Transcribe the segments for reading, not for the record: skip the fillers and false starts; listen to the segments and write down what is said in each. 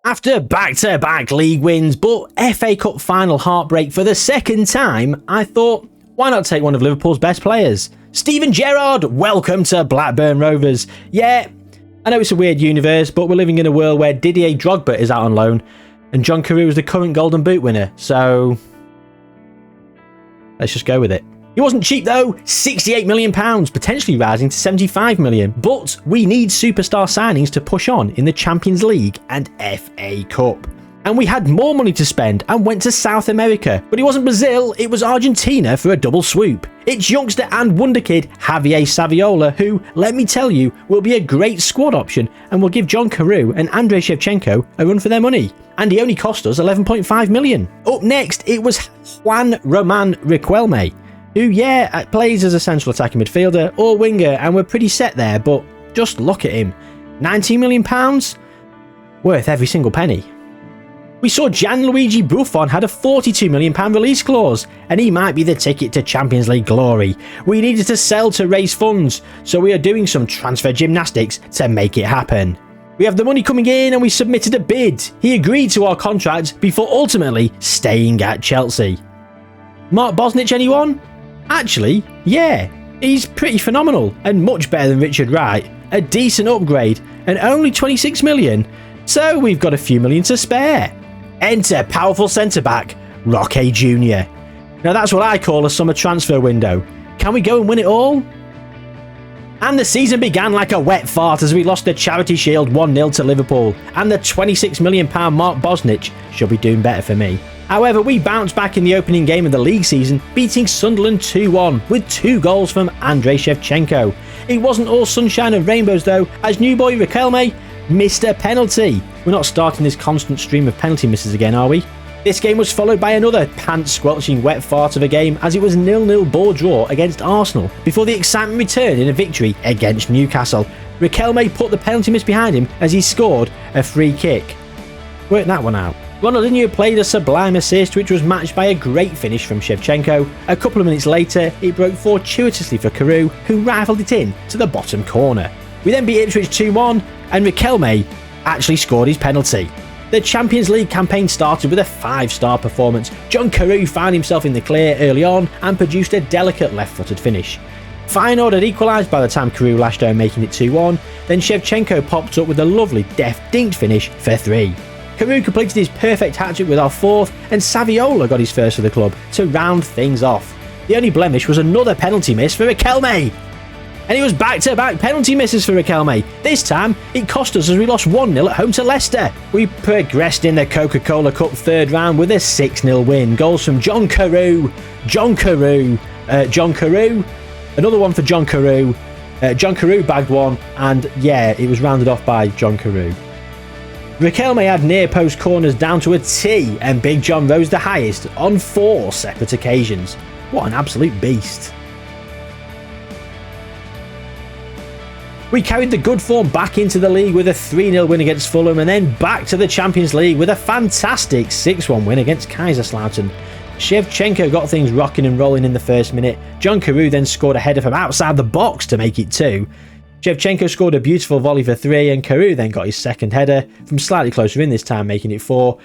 After back-to-back league wins, but FA Cup final heartbreak for the second time, I thought, why not take one of Liverpool's best players? Steven Gerrard, welcome to Blackburn Rovers. Yeah, I know it's a weird universe, but we're living in a world where Didier Drogba is out on loan, and John Carew is the current Golden Boot winner, so let's just go with it. He wasn't cheap though, £68 million, potentially rising to £75 million. But we need superstar signings to push on in the Champions League and FA Cup. And we had more money to spend and went to South America. But it wasn't Brazil, it was Argentina for a double swoop. It's youngster and wonderkid Javier Saviola, who, let me tell you, will be a great squad option and will give John Carew and Andrei Shevchenko a run for their money. And he only cost us £11.5 million. Up next, it was Juan Roman Riquelme, who, plays as a central attacking midfielder or winger, and we're pretty set there, but just look at him. £19 million? Worth every single penny. We saw Gianluigi Buffon had a £42 million release clause, and he might be the ticket to Champions League glory. We needed to sell to raise funds, so we are doing some transfer gymnastics to make it happen. We have the money coming in and we submitted a bid. He agreed to our contract before ultimately staying at Chelsea. Mark Bosnich, anyone? Actually, yeah, he's pretty phenomenal and much better than Richard Wright, a decent upgrade and only 26 million, so we've got a few million to spare. Enter powerful centre-back, Roque Jr. Now that's what I call a summer transfer window. Can we go and win it all? And the season began like a wet fart as we lost the Charity Shield 1-0 to Liverpool, and the £26 million Mark Bosnich should be doing better for me. However, we bounced back in the opening game of the league season, beating Sunderland 2-1 with 2 goals from Andrei Shevchenko. It wasn't all sunshine and rainbows though, as new boy Riquelme missed a penalty. We're not starting this constant stream of penalty misses again, are we? This game was followed by another pants-squelching wet fart of a game as it was 0-0 ball draw against Arsenal before the excitement returned in a victory against Newcastle. Riquelme put the penalty miss behind him as he scored a free kick. Work that one out. Ronaldinho played a sublime assist which was matched by a great finish from Shevchenko. A couple of minutes later, it broke fortuitously for Carew, who rifled it in to the bottom corner. We then beat Ipswich 2-1 and Riquelme actually scored his penalty. The Champions League campaign started with a 5-star performance. John Carew found himself in the clear early on and produced a delicate left-footed finish. Feyenoord had equalised by the time Carew lashed home, making it 2-1, then Shevchenko popped up with a lovely deft-dinked finish for 3. Carew completed his perfect hat-trick with our 4th, and Saviola got his first for the club to round things off. The only blemish was another penalty miss for Riquelme. And it was back-to-back penalty misses for Riquelme. This time, it cost us as we lost 1-0 at home to Leicester. We progressed in the Coca-Cola Cup 3rd round with a 6-0 win. Goals from John Carew, another one for John Carew. John Carew bagged one, and it was rounded off by John Carew. Riquelme had near post corners down to a T, and Big John rose the highest on 4 separate occasions. What an absolute beast. We carried the good form back into the league with a 3-0 win against Fulham, and then back to the Champions League with a fantastic 6-1 win against Kaiserslautern. Shevchenko got things rocking and rolling in the first minute. John Carew then scored a header from outside the box to make it 2. Shevchenko scored a beautiful volley for 3, and Carew then got his second header from slightly closer in this time, making it 4.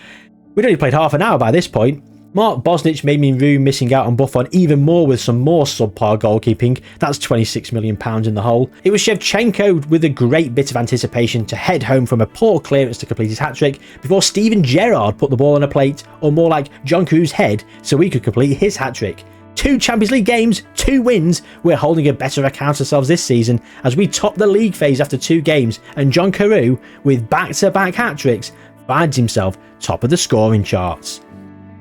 We'd only played half an hour by this point. Mark Bosnich made me room, missing out on Buffon even more with some more subpar goalkeeping. That's £26 million in the hole. It was Shevchenko with a great bit of anticipation to head home from a poor clearance to complete his hat-trick before Steven Gerrard put the ball on a plate, or more like John Carew's head, so he could complete his hat-trick. 2 Champions League games, 2 wins. We're holding a better account of ourselves this season as we top the league phase after 2 games, and John Carew, with back-to-back hat-tricks, finds himself top of the scoring charts.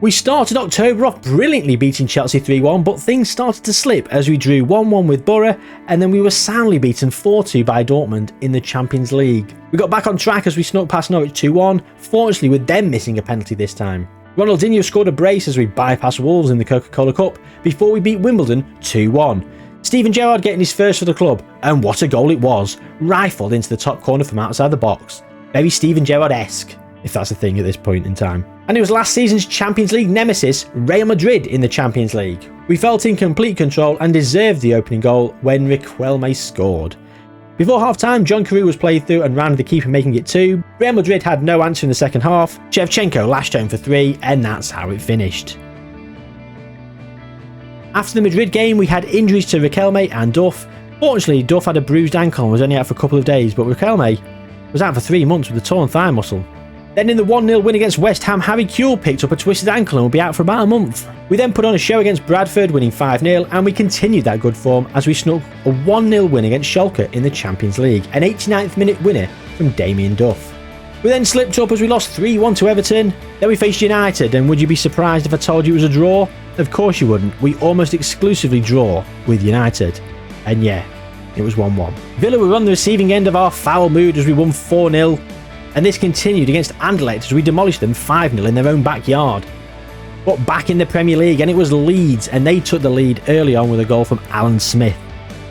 We started October off brilliantly, beating Chelsea 3-1, but things started to slip as we drew 1-1 with Borough, and then we were soundly beaten 4-2 by Dortmund in the Champions League. We got back on track as we snuck past Norwich 2-1, fortunately with them missing a penalty this time. Ronaldinho scored a brace as we bypassed Wolves in the Coca-Cola Cup before we beat Wimbledon 2-1. Steven Gerrard getting his first for the club, and what a goal it was, rifled into the top corner from outside the box. Very Steven Gerrard-esque, if that's a thing at this point in time. And it was last season's Champions League nemesis, Real Madrid, in the Champions League. We felt in complete control and deserved the opening goal when Riquelme scored. Before half-time, John Carew was played through and rounded the keeper, making it 2. Real Madrid had no answer in the second half. Shevchenko lashed home for 3, and that's how it finished. After the Madrid game, we had injuries to Riquelme and Duff. Fortunately, Duff had a bruised ankle and was only out for a couple of days, but Riquelme was out for 3 months with a torn thigh muscle. Then in the 1-0 win against West Ham, Harry Kewell picked up a twisted ankle and will be out for about a month. We then put on a show against Bradford, winning 5-0, and we continued that good form as we snuck a 1-0 win against Schalke in the Champions League, an 89th minute winner from Damien Duff. We then slipped up as we lost 3-1 to Everton. Then we faced United, and would you be surprised if I told you it was a draw? Of course you wouldn't. We almost exclusively draw with United. And yeah, it was 1-1. Villa were on the receiving end of our foul mood as we won 4-0. And this continued against Anderlecht as we demolished them 5-0 in their own backyard. But back in the Premier League, and it was Leeds, and they took the lead early on with a goal from Alan Smith.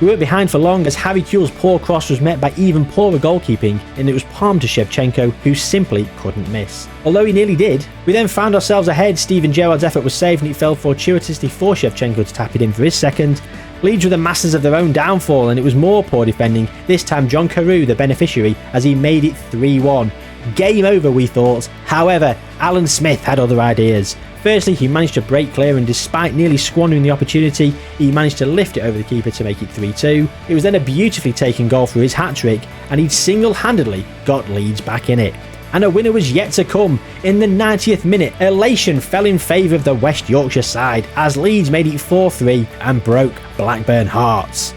We weren't behind for long as Harry Kewell's poor cross was met by even poorer goalkeeping, and it was palmed to Shevchenko, who simply couldn't miss. Although he nearly did, we then found ourselves ahead. Steven Gerrard's effort was saved and it fell fortuitously for Shevchenko to tap it in for his second. Leeds were the masters of their own downfall, and it was more poor defending, this time John Carew the beneficiary, as he made it 3-1. Game over, we thought. However, Alan Smith had other ideas. Firstly, he managed to break clear, and despite nearly squandering the opportunity, he managed to lift it over the keeper to make it 3-2. It was then a beautifully taken goal for his hat-trick, and he'd single-handedly got Leeds back in it. And a winner was yet to come. In the 90th minute, elation fell in favour of the West Yorkshire side as Leeds made it 4-3 and broke Blackburn hearts.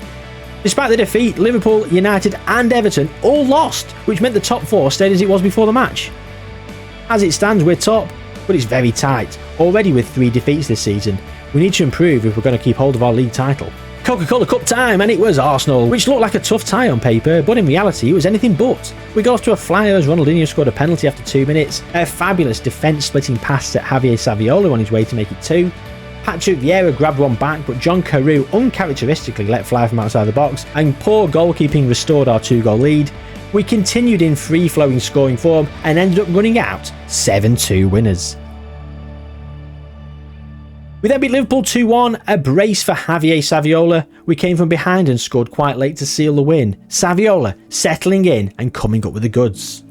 Despite the defeat, Liverpool, United and Everton all lost, which meant the top 4 stayed as it was before the match. As it stands, we're top, but it's very tight, already with 3 defeats this season. We need to improve if we're going to keep hold of our league title. Coca-Cola Cup time, and it was Arsenal, which looked like a tough tie on paper, but in reality it was anything but. We got off to a flyer as Ronaldinho scored a penalty after 2 minutes, a fabulous defence-splitting pass at Javier Saviola on his way to make it 2. Patrick Vieira grabbed one back, but John Carew uncharacteristically let fly from outside the box, and poor goalkeeping restored our 2-goal lead. We continued in free-flowing scoring form and ended up running out 7-2 winners. We then beat Liverpool 2-1, a brace for Javier Saviola. We came from behind and scored quite late to seal the win. Saviola settling in and coming up with the goods.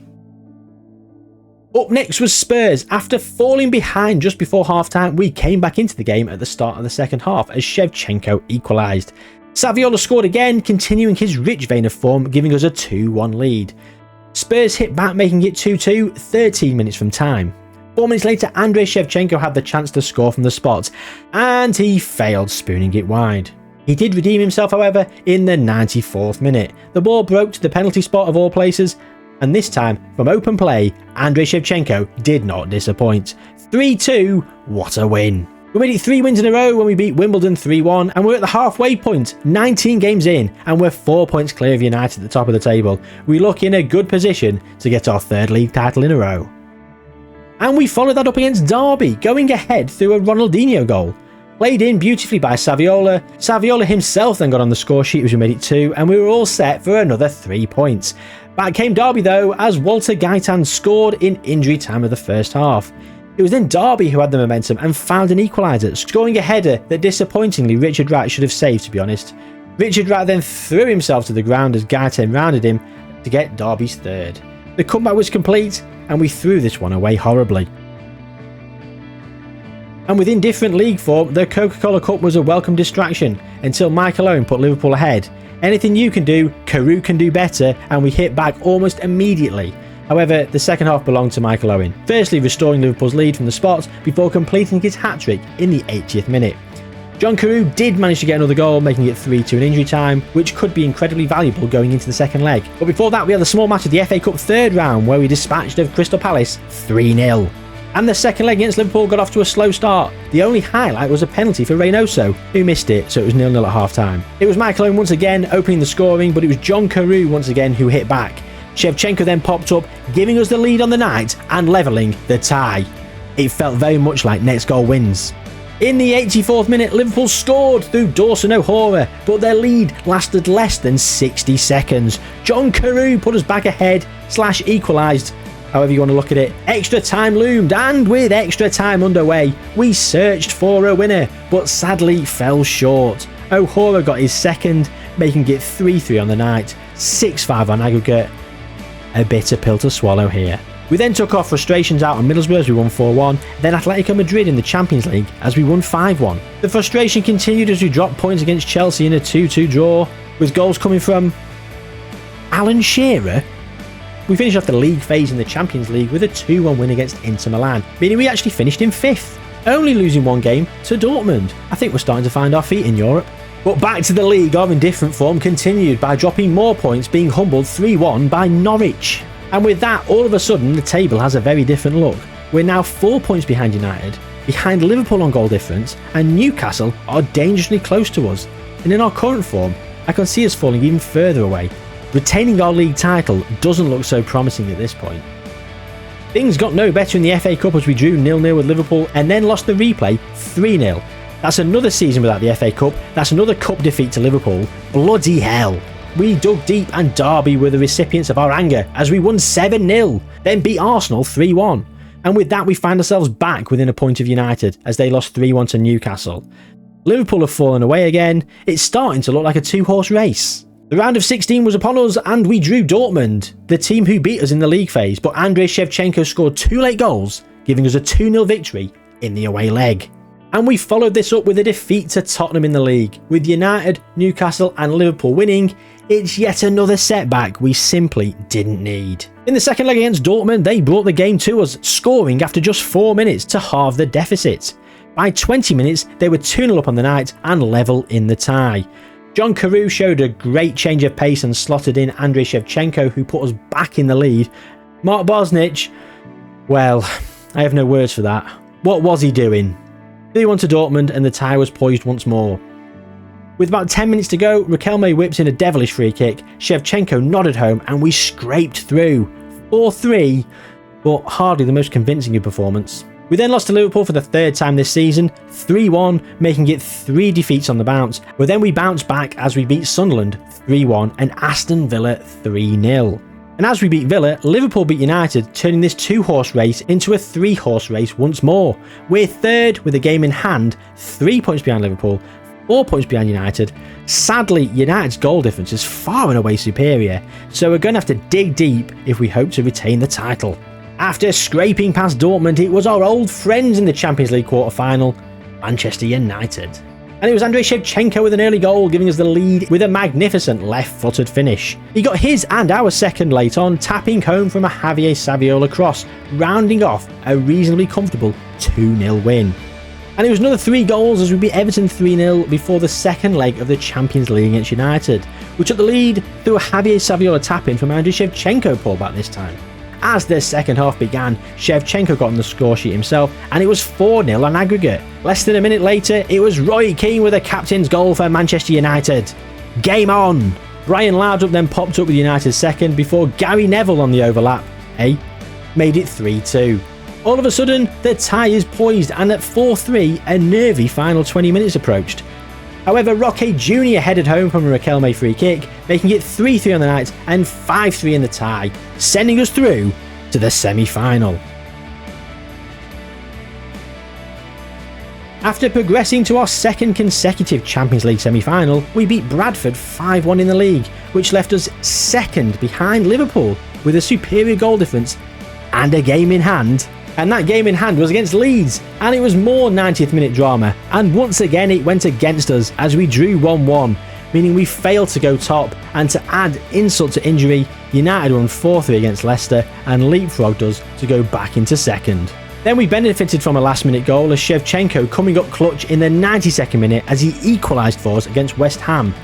Up next was Spurs. After falling behind just before half-time, we came back into the game at the start of the second half as Shevchenko equalised. Saviola scored again, continuing his rich vein of form, giving us a 2-1 lead. Spurs hit back, making it 2-2, 13 minutes from time. 4 minutes later, Andrei Shevchenko had the chance to score from the spot, and he failed, spooning it wide. He did redeem himself, however, in the 94th minute. The ball broke to the penalty spot of all places, and this time, from open play, Andrei Shevchenko did not disappoint. 3-2, what a win. We made it 3 wins in a row when we beat Wimbledon 3-1, and we're at the halfway point, 19 games in, and we're 4 points clear of United at the top of the table. We look in a good position to get our 3rd league title in a row. And we followed that up against Derby, going ahead through a Ronaldinho goal. Played in beautifully by Saviola. Saviola himself then got on the score sheet as we made it 2, and we were all set for another 3 points. Back came Derby though, as Walter Gaitan scored in injury time of the first half. It was then Derby who had the momentum and found an equaliser, scoring a header that disappointingly Richard Wright should have saved, to be honest. Richard Wright then threw himself to the ground as Gaitan rounded him to get Derby's 3rd. The comeback was complete, and we threw this one away horribly. And with indifferent league form, the Coca-Cola Cup was a welcome distraction until Michael Owen put Liverpool ahead. Anything you can do, Carew can do better, and we hit back almost immediately. However, the second half belonged to Michael Owen, firstly restoring Liverpool's lead from the spot before completing his hat-trick in the 80th minute. John Carew did manage to get another goal, making it 3-2 in injury time, which could be incredibly valuable going into the second leg. But before that, we had the small match of the FA Cup 3rd round where we dispatched of Crystal Palace 3-0. And the second leg against Liverpool got off to a slow start. The only highlight was a penalty for Reynoso, who missed it, so it was 0-0 at half-time. It was Michael Owen once again opening the scoring, but it was John Carew once again who hit back. Shevchenko then popped up, giving us the lead on the night and levelling the tie. It felt very much like next goal wins. In the 84th minute, Liverpool scored through Dawson O'Hora, but their lead lasted less than 60 seconds. John Carew put us back ahead / equalised. However you want to look at it, extra time loomed, and with extra time underway, we searched for a winner, but sadly fell short. O'Hora got his second, making it 3-3 on the night, 6-5 on aggregate. A bitter pill to swallow here. We then took our frustrations out on Middlesbrough as we won 4-1, then Atletico Madrid in the Champions League as we won 5-1. The frustration continued as we dropped points against Chelsea in a 2-2 draw, with goals coming from Alan Shearer. We finished off the league phase in the Champions League with a 2-1 win against Inter Milan, meaning we actually finished in 5th, only losing one game to Dortmund. I think we're starting to find our feet in Europe. But back to the league, our indifferent form continued by dropping more points, being humbled 3-1 by Norwich. And with that, all of a sudden, the table has a very different look. We're now 4 points behind United, behind Liverpool on goal difference, and Newcastle are dangerously close to us. And in our current form, I can see us falling even further away. Retaining our league title doesn't look so promising at this point. Things got no better in the FA Cup as we drew 0-0 with Liverpool and then lost the replay 3-0. That's another season without the FA Cup, that's another cup defeat to Liverpool. Bloody hell. We dug deep and Derby were the recipients of our anger as we won 7-0, then beat Arsenal 3-1. And with that we find ourselves back within a point of United as they lost 3-1 to Newcastle. Liverpool have fallen away again, it's starting to look like a two-horse race. The round of 16 was upon us and we drew Dortmund, the team who beat us in the league phase, but Andrei Shevchenko scored 2 late goals, giving us a 2-0 victory in the away leg. And we followed this up with a defeat to Tottenham in the league. With United, Newcastle and Liverpool winning, it's yet another setback we simply didn't need. In the second leg against Dortmund, they brought the game to us, scoring after just 4 minutes to halve the deficit. By 20 minutes, they were 2-0 up on the night and level in the tie. John Carew showed a great change of pace and slotted in Andrei Shevchenko, who put us back in the lead. Mark Bosnich, well, I have no words for that. What was he doing? 3-1 to Dortmund and the tie was poised once more. With about 10 minutes to go, Riquelme whips in a devilish free kick, Shevchenko nodded home and we scraped through. 4-3, but hardly the most convincing of performance. We then lost to Liverpool for the 3rd time this season, 3-1, making it 3 defeats on the bounce, but then we bounced back as we beat Sunderland 3-1 and Aston Villa 3-0. And as we beat Villa, Liverpool beat United, turning this 2-horse race into a 3-horse race once more. We're 3rd with a game in hand, 3 points behind Liverpool, 4 points behind United. Sadly, United's goal difference is far and away superior, so we're going to have to dig deep if we hope to retain the title. After scraping past Dortmund, it was our old friends in the Champions League quarter-final, Manchester United. And it was Andrei Shevchenko with an early goal, giving us the lead with a magnificent left-footed finish. He got his and our second late on, tapping home from a Javier Saviola cross, rounding off a reasonably comfortable 2-0 win. And it was another 3 goals as we beat Everton 3-0 before the second leg of the Champions League against United, which took the lead through a Javier Saviola tap-in from Andrei Shevchenko pullback this time. As the second half began, Shevchenko got on the score sheet himself and it was 4-0 on aggregate. Less than a minute later, it was Roy Keane with a captain's goal for Manchester United. Game on! Brian Laudrup then popped up with United's second before Gary Neville on the overlap, made it 3-2. All of a sudden, the tie is poised and at 4-3, a nervy final 20 minutes approached. However, Roque Jr. headed home from a Riquelme free kick, making it 3-3 on the night and 5-3 in the tie, sending us through to the semi-final. After progressing to our second consecutive Champions League semi-final, we beat Bradford 5-1 in the league, which left us second behind Liverpool with a superior goal difference and a game in hand. And that game in hand was against Leeds, and it was more 90th minute drama, and once again it went against us as we drew 1-1, meaning we failed to go top, and to add insult to injury, United won 4-3 against Leicester and leapfrogged us to go back into second. Then we benefited from a last minute goal as Shevchenko coming up clutch in the 92nd minute as he equalised for us against West Ham.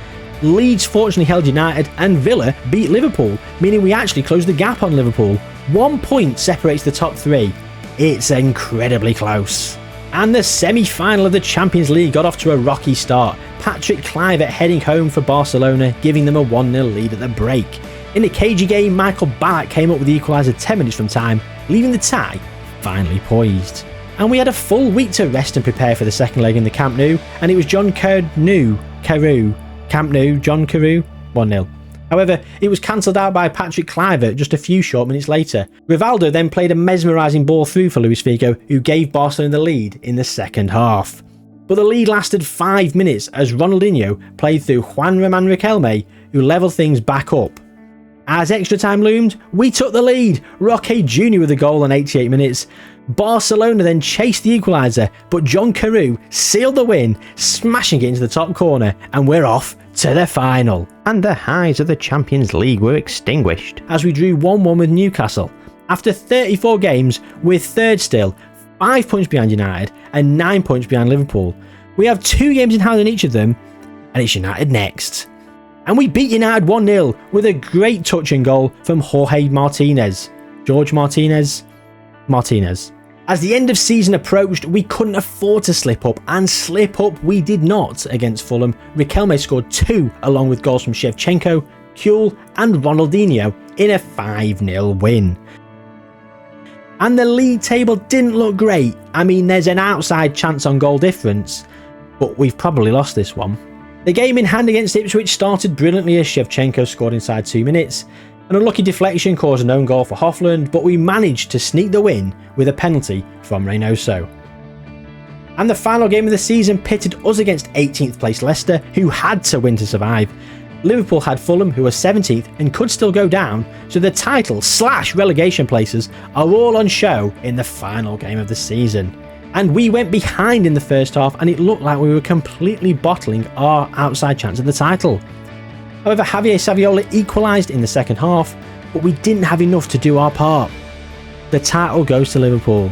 Leeds fortunately held United and Villa beat Liverpool, meaning we actually closed the gap on Liverpool. 1 point separates the top 3. It's incredibly close. And the semi-final of the Champions League got off to a rocky start. Patrick Kluivert heading home for Barcelona, giving them a 1-0 lead at the break. In a cagey game, Michael Ballack came up with the equaliser 10 minutes from time, leaving the tie finally poised. And we had a full week to rest and prepare for the second leg in the Camp Nou, and it was John Carew, 1-0. However, it was cancelled out by Patrick Kluivert just a few short minutes later. Rivaldo then played a mesmerising ball through for Luis Figo, who gave Barcelona the lead in the second half. but the lead lasted 5 minutes as Ronaldinho played through Juan Roman Riquelme, who levelled things back up. As extra time loomed, we took the lead, Roque Jr. with a goal in 88 minutes. Barcelona then chased the equaliser, but John Carew sealed the win, smashing it into the top corner, and we're off to the final. And the highs of the Champions League were extinguished as we drew 1-1 with Newcastle. After 34 games, we're third still, 5 points behind United and 9 points behind Liverpool. We have 2 games in hand in each of them, and it's United next. And we beat United 1-0 with a great touch and goal from Jorge Martinez. George Martinez. As the end of season approached, we couldn't afford to slip up, and slip up we did not against Fulham. Riquelme scored 2 along with goals from Shevchenko, Kuhl and Ronaldinho in a 5-0 win. And the league table didn't look great. I mean, there's an outside chance on goal difference, but we've probably lost this one. The game in hand against Ipswich started brilliantly as Shevchenko scored inside 2 minutes. An unlucky deflection caused an own goal for Hofland, but we managed to sneak the win with a penalty from Reynoso. And the final game of the season pitted us against 18th place Leicester, who had to win to survive. Liverpool had Fulham, who were 17th and could still go down, so the title / relegation places are all on show in the final game of the season. And we went behind in the first half, and it looked like we were completely bottling our outside chance of the title. However, Javier Saviola equalised in the second half, but we didn't have enough to do our part. The title goes to Liverpool.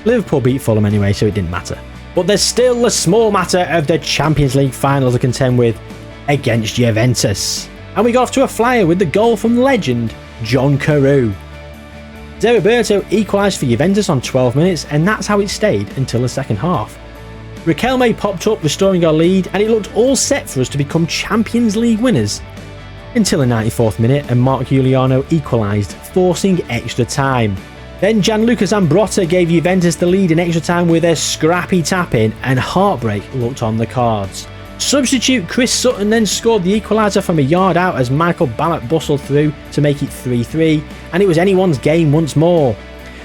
Liverpool beat Fulham anyway, so it didn't matter. But there's still a small matter of the Champions League final to contend with against Juventus. And we got off to a flyer with the goal from legend John Carew. Zé Roberto equalised for Juventus on 12 minutes, and that's how it stayed until the second half. Riquelme popped up, restoring our lead, and it looked all set for us to become Champions League winners. Until the 94th minute and Mark Giuliano equalised, forcing extra time. Then Gianluca Zambrotta gave Juventus the lead in extra time with a scrappy tap-in, and heartbreak looked on the cards. Substitute Chris Sutton then scored the equaliser from a yard out as Michael Ballack bustled through to make it 3-3, and it was anyone's game once more.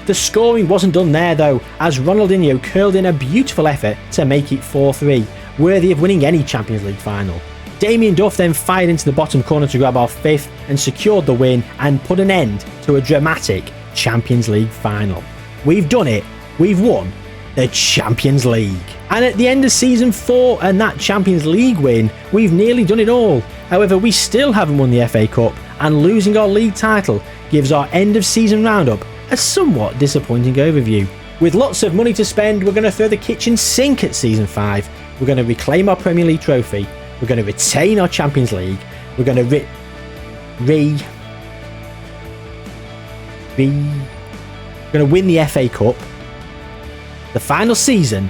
The scoring wasn't done there though, as Ronaldinho curled in a beautiful effort to make it 4-3, worthy of winning any Champions League final. Damien Duff then fired into the bottom corner to grab our 5th and secured the win and put an end to a dramatic Champions League final. We've done it, we've won the Champions League. And at the end of season 4 and that Champions League win, we've nearly done it all. However, we still haven't won the FA Cup, and losing our league title gives our end of season roundup a somewhat disappointing overview. With lots of money to spend, we're going to throw the kitchen sink at season 5, we're going to reclaim our Premier League trophy, we're going to retain our Champions League, we're going to we're going to win the FA Cup, the final season,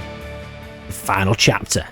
the final chapter.